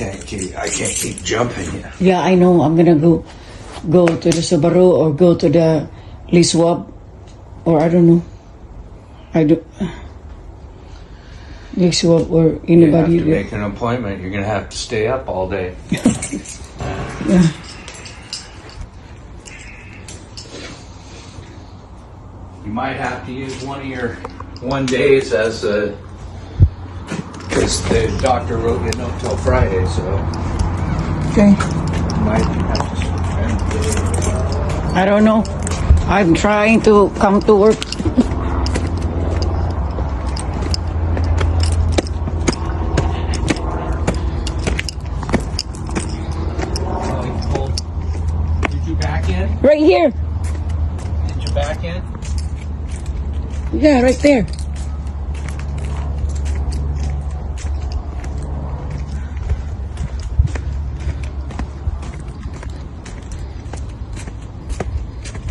I can't keep jumping you. Yeah, I know. I'm gonna go to the Subaru or go to the Liswab, or I don't know. Liswab or anybody. You have to make an appointment. You're gonna have to stay up all day. Yeah. You might have to use one of your 1 days as a, because the doctor wrote you a note till Friday, so Okay. you might have to spend the day. I don't know. I'm trying to come to work. Did you back in? Right here. Did you back in? Yeah, right there.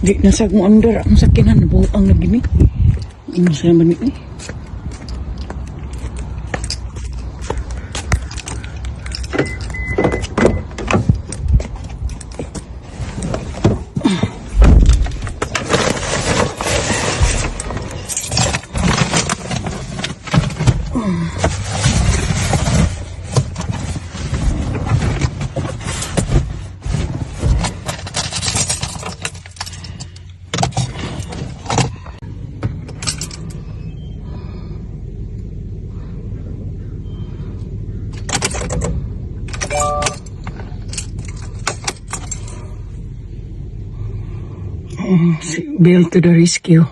Di nasa kung under ang sakinan buo ang nagini. Ano siya man ni? Bill to the rescue.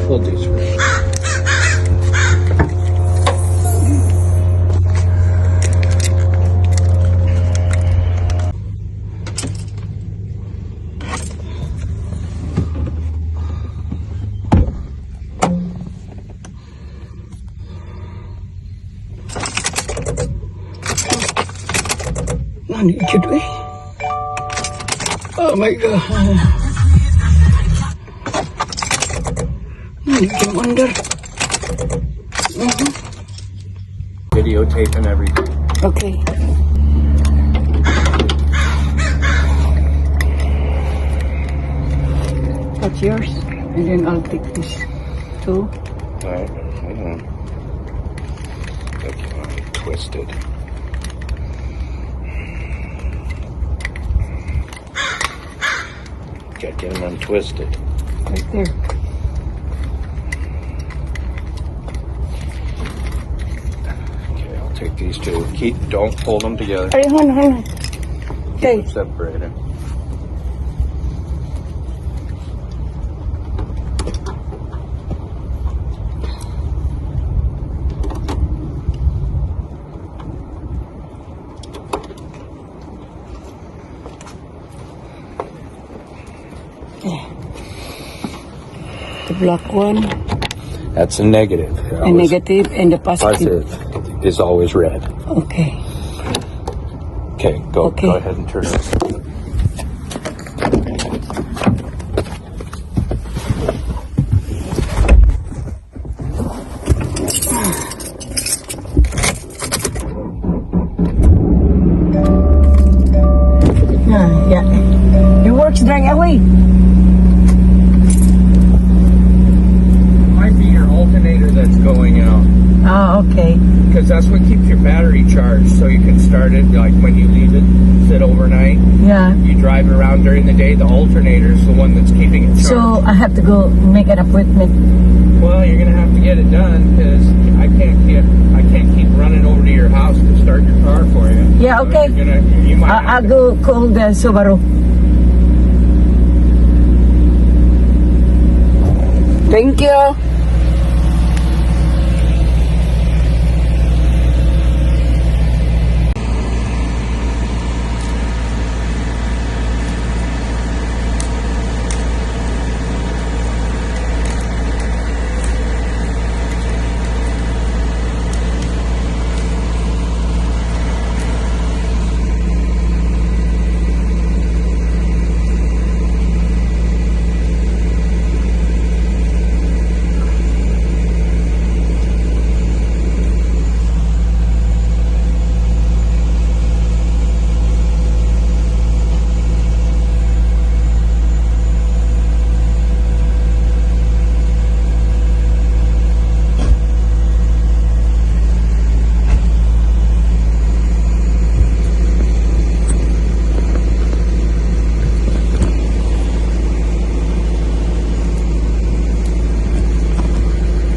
Hold these for you. Ano yun eh? Oh my God. Ano yun under? Videotape and everything. Okay. That's yours. And then I'll take this too. Alright, hold on. That's twisted. Get them untwisted. Right there. Okay, I'll take these two. Don't hold them together. Ay, hon. Okay. Separate them. The black one, That's a negative. the negative, and the positive. Positive is always red. Okay. Okay, go Okay. ahead and turn it. Yeah. It works right away. Might be your alternator that's going out. Ah, okay. Because that's what keeps your battery charged, so you can start it like when you leave it, sit overnight. Yeah. You drive around during the day, the alternator is the one that's keeping it charged. So I have to go make an appointment. Well, you're gonna have to get it done because I can't keep running over to your house to start your car for you. Yeah, So okay. you might I'll have to- go call the Subaru. Thank you.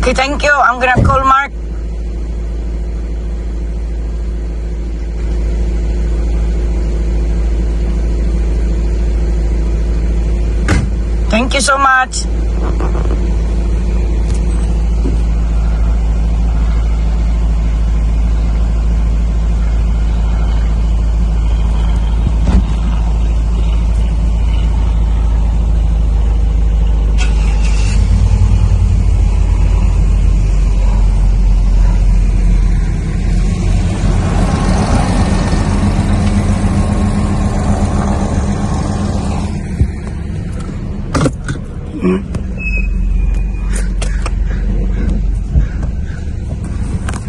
Okay, thank you. I'm gonna call Mark. Thank you so much.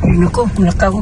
Ay, naku, nakaw.